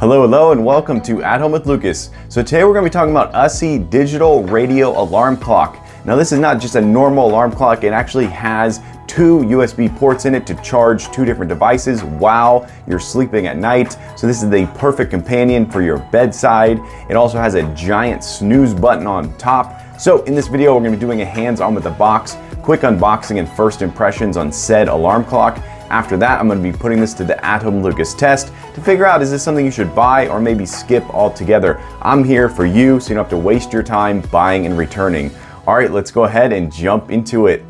Hello, hello, and welcome to At Home with Lucas. So today we're going to be talking about Ucces digital radio alarm clock. Now this is not just a normal alarm clock, it actually has two USB ports in it to charge two different devices while you're sleeping at night. So this is the perfect companion for your bedside. It also has a giant snooze button on top. So in this video we're going to be doing a hands-on with the box, quick unboxing and first impressions on said alarm clock. After that, I'm going to be putting this to the At Home Lucas test to figure out, is this something you should buy or maybe skip altogether? I'm here for you, so you don't have to waste your time buying and returning. All right, let's go ahead and jump into it.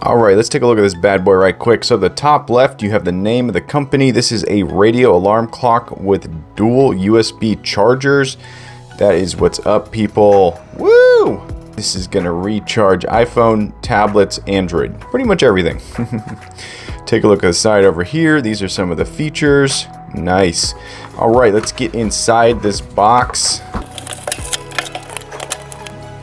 All right, let's take a look at this bad boy right quick. So the top left, you have the name of the company. This is a radio alarm clock with dual USB chargers. That is what's up, people. Woo! This is gonna recharge iPhone, tablets, Android, pretty much everything. Take a look at the side over here. These are some of the features. Nice. All right, let's get inside this box.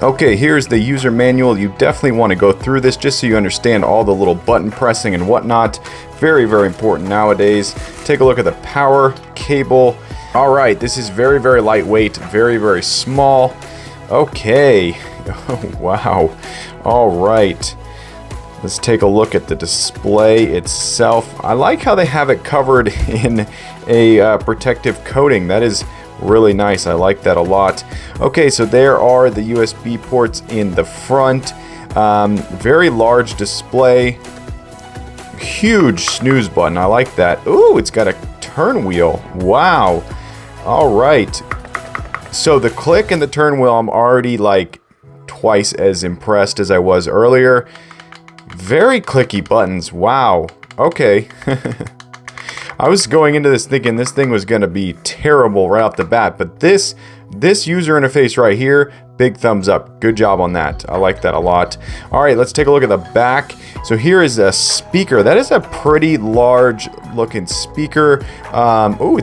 Okay, here's the user manual. You definitely want to go through this just so you understand all the little button pressing and whatnot. Very, very important nowadays. Take a look at the power cable. All right, this is very, very lightweight, very, very small. Okay. Oh, wow. All right. Let's take a look at the display itself. I like how they have it covered in a protective coating. That is really nice. I like that a lot. Okay, so there are the USB ports in the front. Very large display. Huge snooze button. I like that. Ooh, it's got a turn wheel. Wow. All right. So the click and the turn wheel, I'm already like twice as impressed as I was earlier. Very clicky buttons. Wow. Okay. I was going into this thinking this thing was going to be terrible right off the bat, but this user interface right here, big thumbs up. Good job on that. I like that a lot. All right, let's take a look at the back. So here is a speaker. That is a pretty large looking speaker. Oh,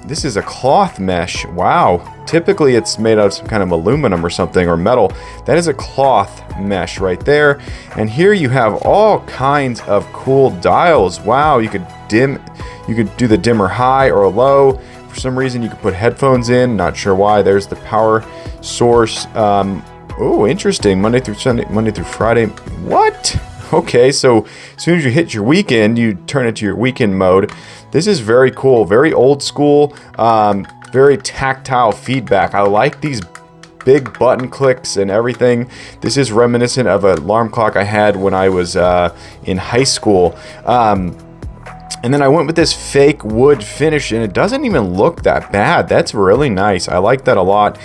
this is a cloth mesh. Wow. Typically it's made out of some kind of aluminum or something, or metal. That is a cloth mesh right there. And here you have all kinds of cool dials. Wow, you could do the dimmer high or low. For some reason you could put headphones in, not sure why. There's the power source. Oh, interesting. Monday through Friday. What? Okay, so as soon as you hit your weekend, you turn it to your weekend mode. This is very cool, very old school, very tactile feedback. I like these big button clicks and everything. This is reminiscent of an alarm clock I had when I was in high school. And then I went with this fake wood finish, and it doesn't even look that bad. That's really nice. I like that a lot.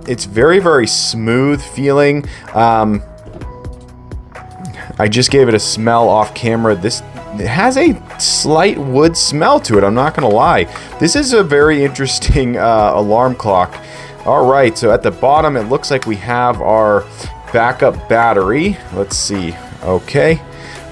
It's very, very smooth feeling. I just gave it a smell off camera. It has a slight wood smell to it, I'm not gonna lie. This is a very interesting alarm clock. All right, so at the bottom it looks like we have our backup battery. Let's see. Okay.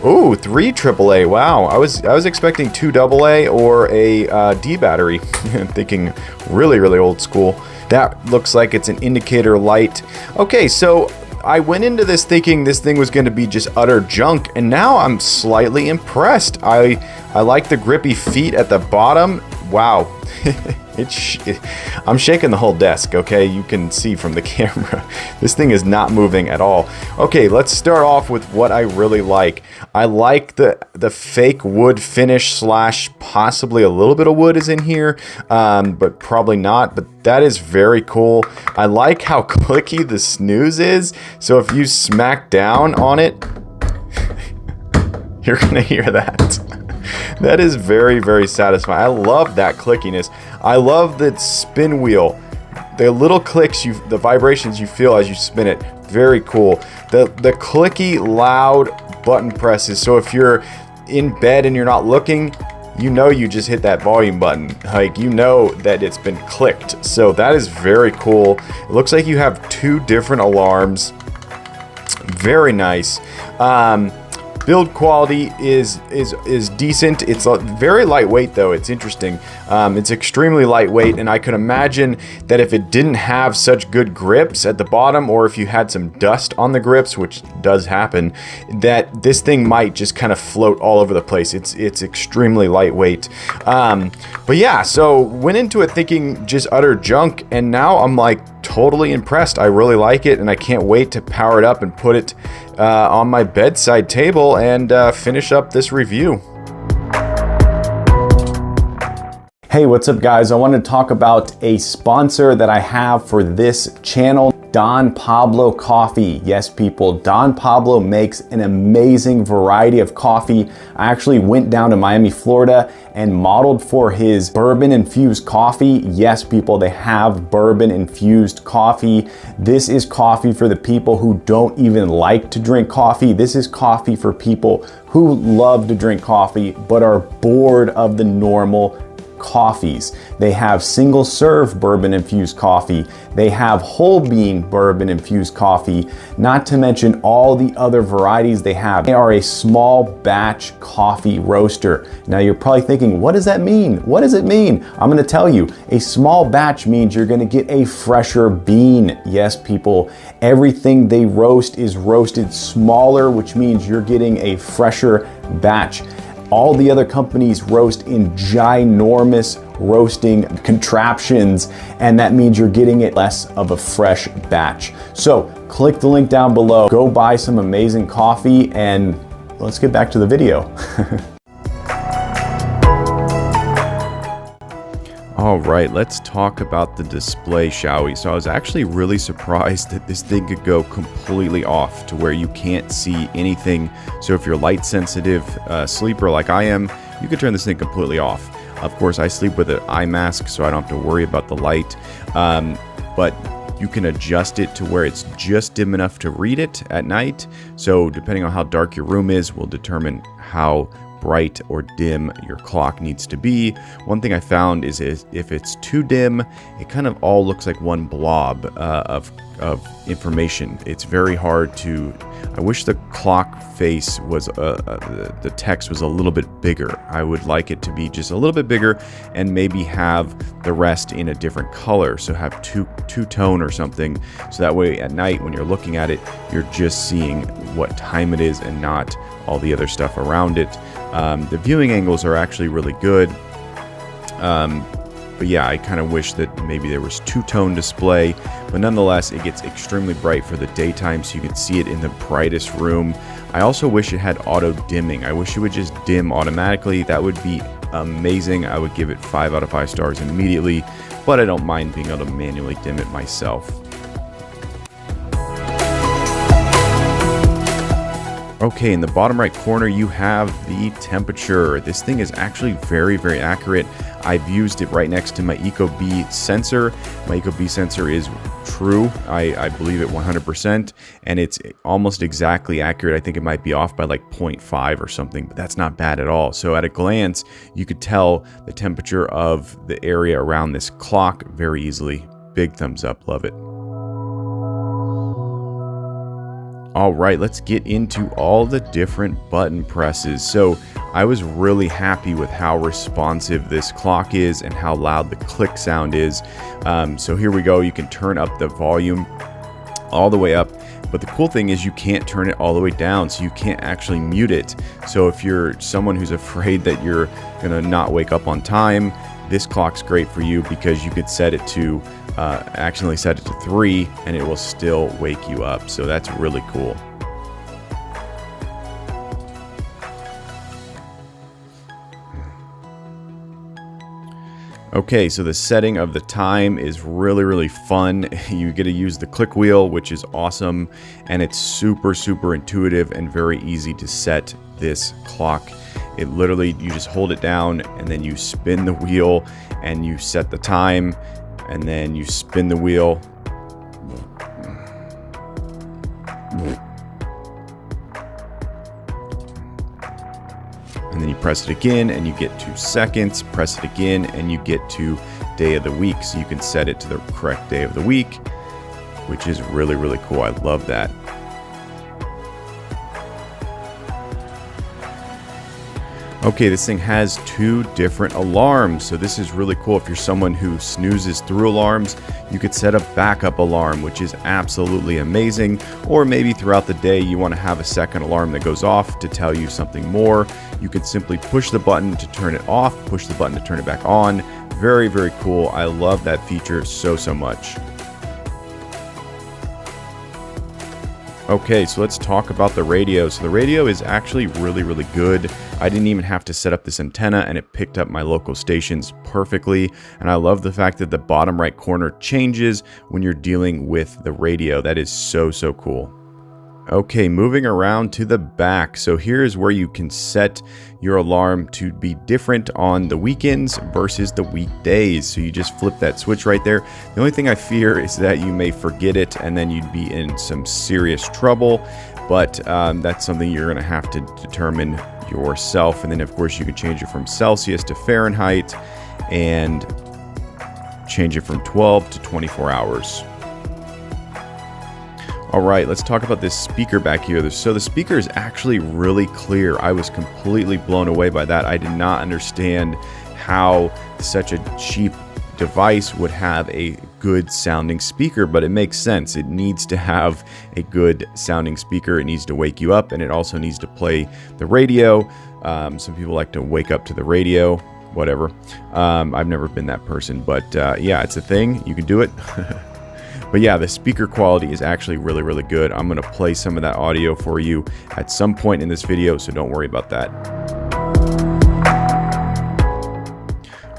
Ooh, 3 AAA. Wow, I was expecting 2 AA or a D battery. Thinking really, really old school. That looks like it's an indicator light. Okay, so I went into this thinking this thing was going to be just utter junk, and now I'm slightly impressed. I like the grippy feet at the bottom. Wow. I'm shaking the whole desk, okay? You can see from the camera. This thing is not moving at all. Okay, let's start off with what I really like. I like the fake wood finish slash possibly a little bit of wood is in here, but probably not. But that is very cool. I like how clicky the snooze is. So if you smack down on it, you're gonna hear that. That is very, very satisfying. I love that clickiness. I love the spin wheel. The little clicks, the vibrations you feel as you spin it. Very cool. The clicky, loud button presses. So if you're in bed and you're not looking, you know you just hit that volume button. Like, you know that it's been clicked. So that is very cool. It looks like you have 2 different alarms. Very nice. Build quality is decent. It's very lightweight though. It's interesting. It's extremely lightweight, and I could imagine that if it didn't have such good grips at the bottom, or if you had some dust on the grips, which does happen, that this thing might just kind of float all over the place. It's extremely lightweight. But yeah, so went into it thinking just utter junk, and now I'm like totally impressed. I really like it, and I can't wait to power it up and put it on my bedside table and finish up this review. Hey, what's up guys? I want to talk about a sponsor that I have for this channel, Don Pablo Coffee. Yes, people, Don Pablo makes an amazing variety of coffee. I actually went down to Miami, Florida and modeled for his bourbon infused coffee. Yes, people, they have bourbon infused coffee. This is coffee for the people who don't even like to drink coffee. This is coffee for people who love to drink coffee but are bored of the normal coffees. They have single serve bourbon infused coffee. They have whole bean bourbon infused coffee, not to mention all the other varieties they have. They are a small batch coffee roaster. Now you're probably thinking, what does that mean? What does it mean? I'm going to tell you. A small batch means you're going to get a fresher bean. Yes, people, everything they roast is roasted smaller, which means you're getting a fresher batch. All the other companies roast in ginormous roasting contraptions, and that means you're getting it less of a fresh batch. So click the link down below, go buy some amazing coffee, and let's get back to the video. All right, let's talk about the display, shall we? So I was actually really surprised that this thing could go completely off to where you can't see anything. So if you're light sensitive sleeper like I am, you could turn this thing completely off. Of course, I sleep with an eye mask, so I don't have to worry about the light. But you can adjust it to where it's just dim enough to read it at night. So depending on how dark your room is will determine how bright or dim your clock needs to be. One thing I found is if it's too dim, it kind of all looks like one blob of information. It's very hard to. I wish the clock face was the text was a little bit bigger. I would like it to be just a little bit bigger and maybe have the rest in a different color. So have two-tone or something. So that way at night when you're looking at it, you're just seeing what time it is and not all the other stuff around it. The viewing angles are actually really good. But yeah, I kind of wish that maybe there was two-tone display, but nonetheless, it gets extremely bright for the daytime, so you can see it in the brightest room. I also wish it had auto dimming. I wish it would just dim automatically. That would be amazing. I would give it 5 out of 5 stars immediately, but I don't mind being able to manually dim it myself. Okay, in the bottom right corner, you have the temperature. This thing is actually very, very accurate. I've used it right next to my ecobee sensor. My ecobee sensor is true. I believe it 100%, and it's almost exactly accurate. I think it might be off by like 0.5 or something, but that's not bad at all. So at a glance, you could tell the temperature of the area around this clock very easily. Big thumbs up, love it. All right, let's get into all the different button presses. So I was really happy with how responsive this clock is and how loud the click sound is. So here we go. You can turn up the volume all the way up, but the cool thing is you can't turn it all the way down, so you can't actually mute it. So if you're someone who's afraid that you're gonna not wake up on time, this clock's great for you because you could set it to accidentally set it to 3 and it will still wake you up. So that's really cool. Okay, so the setting of the time is really, really fun. You get to use the click wheel, which is awesome, and it's super, super intuitive and very easy to set this clock. It literally, you just hold it down and then you spin the wheel and you set the time, and then you spin the wheel. And then you press it again and you get 2 seconds, press it again and you get to day of the week. So you can set it to the correct day of the week, which is really, really cool. I love that. Okay, this thing has 2 different alarms, so this is really cool. If you're someone who snoozes through alarms, you could set a backup alarm, which is absolutely amazing. Or maybe throughout the day you want to have a second alarm that goes off to tell you something more. You could simply push the button to turn it off, push the button to turn it back on. Very, very cool. I love that feature so much. Okay, so let's talk about the radio. So the radio is actually really good. I didn't even have to set up this antenna, and it picked up my local stations perfectly. And I love the fact that the bottom right corner changes when you're dealing with the radio. That is so cool. Okay, moving around to the back. So here's where you can set your alarm to be different on the weekends versus the weekdays. So you just flip that switch right there. The only thing I fear is that you may forget it and then you'd be in some serious trouble. But that's something you're going to have to determine yourself. And then of course you can change it from Celsius to Fahrenheit and change it from 12 to 24 hours. All right, let's talk about this speaker back here. So the speaker is actually really clear. I was completely blown away by that. I did not understand how such a cheap device would have a good sounding speaker, but it makes sense. It needs to have a good sounding speaker. It needs to wake you up, and it also needs to play the radio. Some people like to wake up to the radio, whatever. I've never been that person, but yeah, it's a thing. You can do it. But yeah, the speaker quality is actually really good. I'm going to play some of that audio for you at some point in this video, so don't worry about that.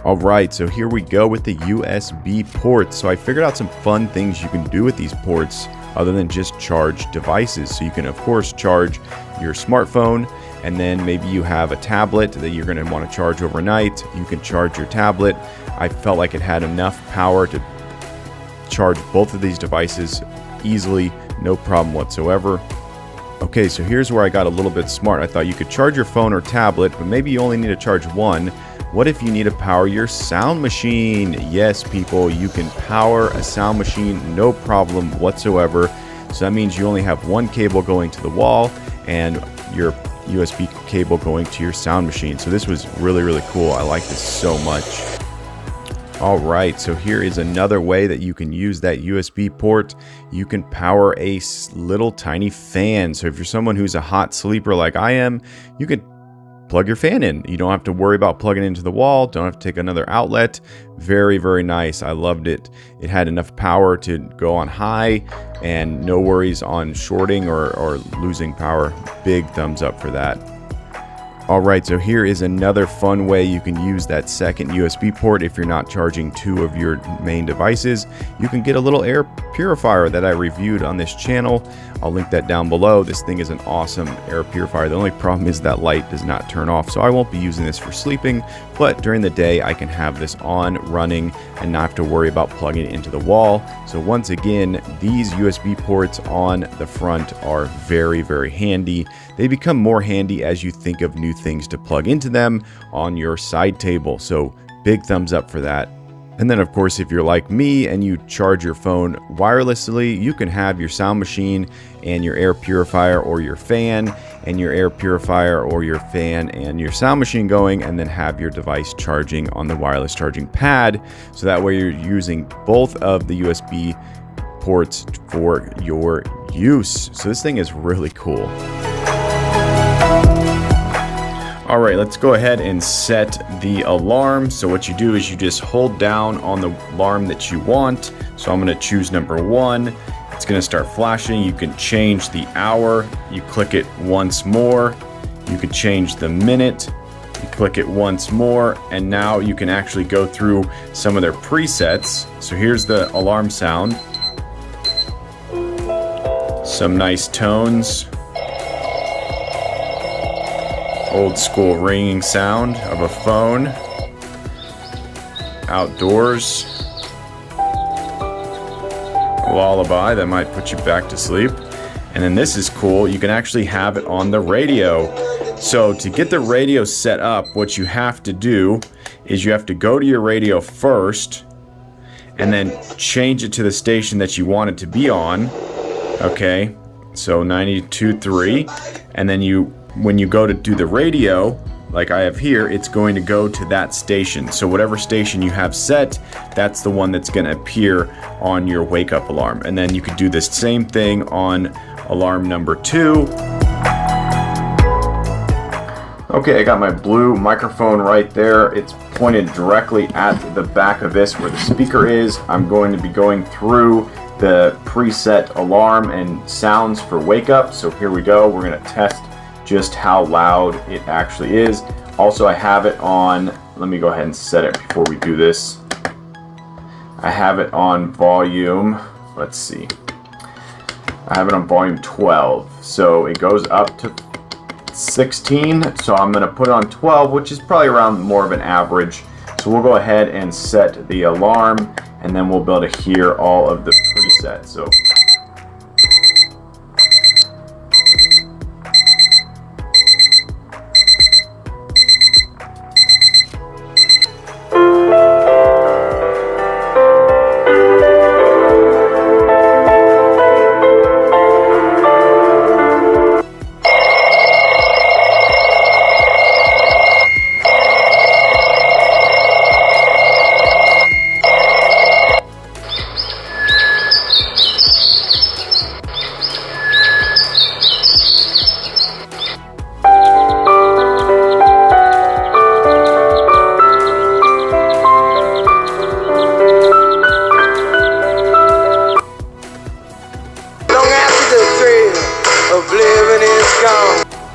All right, so here we go with the USB ports. So I figured out some fun things you can do with these ports other than just charge devices. So you can, of course, charge your smartphone, and then maybe you have a tablet that you're going to want to charge overnight. You can charge your tablet. I felt like it had enough power to charge both of these devices easily, no problem whatsoever. Okay, so here's where I got a little bit smart. I thought you could charge your phone or tablet, but maybe you only need to charge one. What if you need to power your sound machine? Yes, people, you can power a sound machine, no problem whatsoever. So that means you only have one cable going to the wall and your USB cable going to your sound machine. So this was really cool. I like this so much. All right, so here is another way that you can use that USB port. You can power a little tiny fan. So if you're someone who's a hot sleeper like I am, you can plug your fan in. You don't have to worry about plugging it into the wall. Don't have to take another outlet. Very nice. I loved it. It had enough power to go on high and no worries on shorting or losing power. Big thumbs up for that. Alright, so here is another fun way you can use that second USB port if you're not charging 2 of your main devices. You can get a little air purifier that I reviewed on this channel. I'll link that down below. This thing is an awesome air purifier. The only problem is that light does not turn off, so I won't be using this for sleeping, but during the day I can have this on, running, and not have to worry about plugging it into the wall. So once again, these USB ports on the front are very handy. They become more handy as you think of new things to plug into them on your side table. So big thumbs up for that. And then of course, if you're like me and you charge your phone wirelessly, you can have your sound machine and your air purifier or your fan, and your air purifier or your fan and your sound machine going, and then have your device charging on the wireless charging pad. So that way you're using both of the USB ports for your use. So this thing is really cool. All right, let's go ahead and set the alarm. So what you do is you just hold down on the alarm that you want. So I'm gonna choose number 1. It's gonna start flashing. You can change the hour. You click it once more. You can change the minute. You click it once more, and now you can actually go through some of their presets. So here's the alarm sound. Some nice tones. Old school ringing sound of a phone. Outdoors. Lullaby that might put you back to sleep. And then this is cool, you can actually have it on the radio. So to get the radio set up, what you have to do is you have to go to your radio first and then change it to the station that you want it to be on. Okay, so 92.3, and then when you go to do the radio, like I have here, it's going to go to that station. So whatever station you have set, that's the one that's going to appear on your wake up alarm. And then you could do the same thing on alarm number 2. Okay, I got my blue microphone right there. It's pointed directly at the back of this where the speaker is. I'm going to be going through the preset alarm and sounds for wake up. So here we go. We're going to test just how loud it actually is. Also, I have it on, let me go ahead and set it before we do this. I have it on volume, let's see. I have it on volume 12. So it goes up to 16. So I'm going to put it on 12, which is probably around more of an average. So we'll go ahead and set the alarm, and then we'll be able to hear all of the presets. So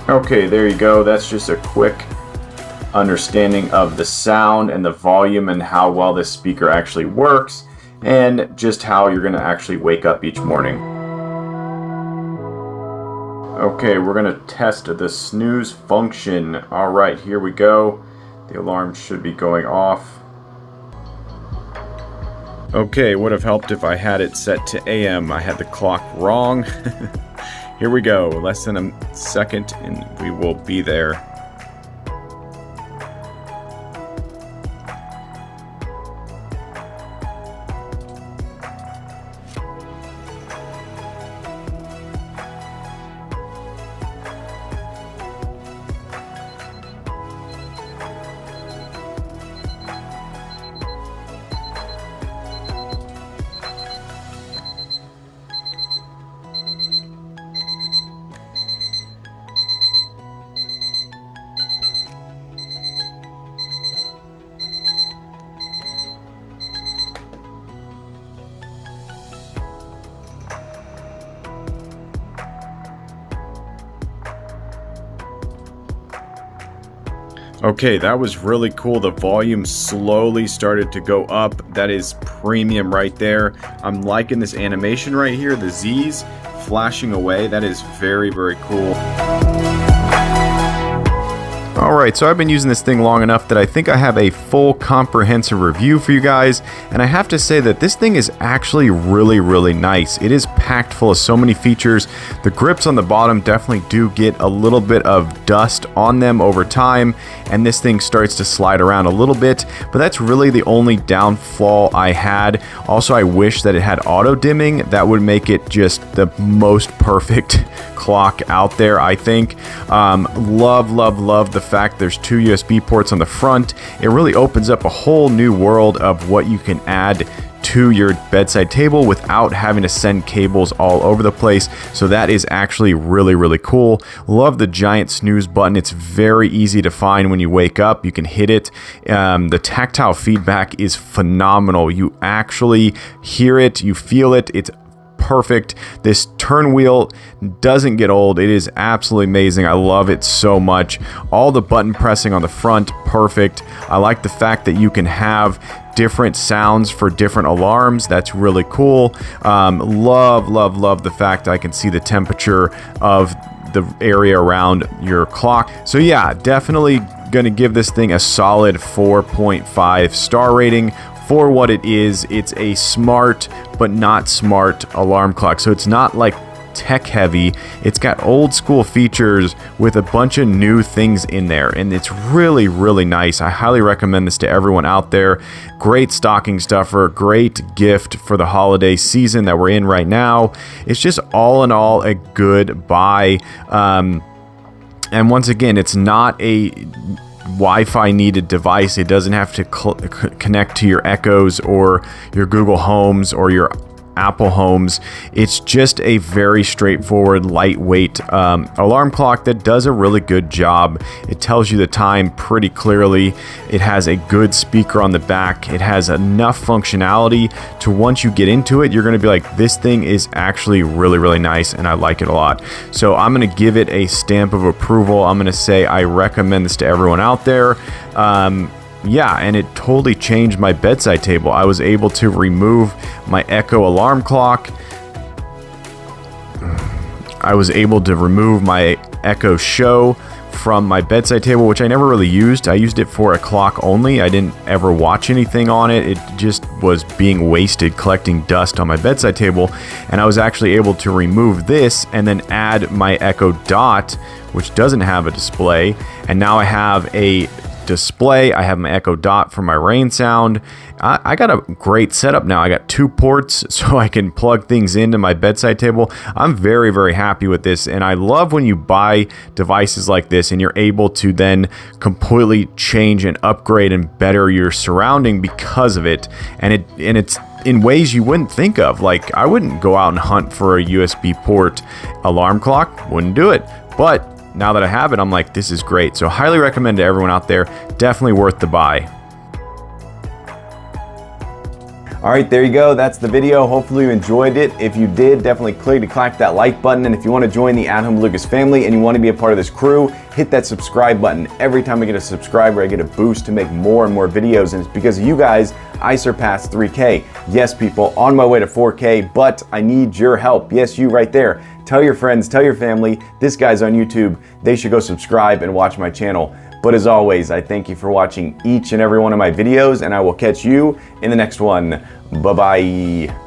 okay, there you go. That's just a quick understanding of the sound and the volume and how well this speaker actually works, and just how you're going to actually wake up each morning. Okay, we're going to test the snooze function. Alright, here we go. The alarm should be going off. Okay, would have helped if I had it set to AM. I had the clock wrong. Here we go, less than a second and we will be there. Okay, that was really cool. The volume slowly started to go up. That is premium right there. I'm liking this animation right here, the Z's flashing away. That is very, very cool. Alright, so I've been using this thing long enough that I think I have a full comprehensive review for you guys, and I have to say that this thing is actually really, really nice. It is packed full of so many features. The grips on the bottom definitely do get a little bit of dust on them over time, and this thing starts to slide around a little bit, but that's really the only downfall I had. Also, I wish that it had auto dimming. That would make it just the most perfect clock out there, I think. Love, love, love the fact there's 2 USB ports on the front. It really opens up a whole new world of what you can add to your bedside table without having to send cables all over the place. So that is actually really, really cool. Love the giant snooze button. It's very easy to find when you wake up. You can hit it. The tactile feedback is phenomenal. You actually hear it, you feel it. It's perfect. This turn wheel doesn't get old. It is absolutely amazing. I love it so much. All the button pressing on the front, perfect. I like the fact that you can have different sounds for different alarms. That's really cool. Love, love, love the fact I can see the temperature of the area around your clock. So yeah, definitely gonna give this thing a solid 4.5 star rating. For what it is, it's a smart but not smart alarm clock. So it's not like tech heavy. It's got old school features with a bunch of new things in there, and it's really, really nice. I highly recommend this to everyone out there. Great stocking stuffer, great gift for the holiday season that we're in right now. It's just all in all a good buy. And once again, it's not a Wi-Fi needed device. It doesn't have to connect to your Echoes or your Google Homes or your Apple Homes. It's just a very straightforward, lightweight alarm clock that does a really good job. It tells you the time pretty clearly. It has a good speaker on the back. It has enough functionality to, once you get into it, you're going to be like, this thing is actually really, really nice, and I like it a lot. So I'm going to give it a stamp of approval. I'm going to say I recommend this to everyone out there. Yeah, and it totally changed my bedside table. I was able to remove my Echo alarm clock. I was able to remove my Echo Show from my bedside table, which I never really used. I used it for a clock only. I didn't ever watch anything on it. It just was being wasted, collecting dust on my bedside table. And I was actually able to remove this and then add my Echo Dot, which doesn't have a display. And now I have a display. I have my Echo Dot for my rain sound. I got a great setup now. I got 2 ports so I can plug things into my bedside table. I'm very, very happy with this, and I love when you buy devices like this and you're able to then completely change and upgrade and better your surrounding because of it. And it's in ways you wouldn't think of. Like, I wouldn't go out and hunt for a USB port alarm clock. Wouldn't do it. But now that I have it, I'm like, this is great. So highly recommend to everyone out there. Definitely worth the buy. All right, there you go. That's the video. Hopefully you enjoyed it. If you did, definitely click that like button. And if you want to join the At Home Lucas family and you want to be a part of this crew, hit that subscribe button. Every time I get a subscriber, I get a boost to make more and more videos. And it's because of you guys I surpassed 3K. Yes, people, on my way to 4K, but I need your help. Yes, you right there. Tell your friends, tell your family, this guy's on YouTube. They should go subscribe and watch my channel. But as always, I thank you for watching each and every one of my videos, and I will catch you in the next one. Bye-bye.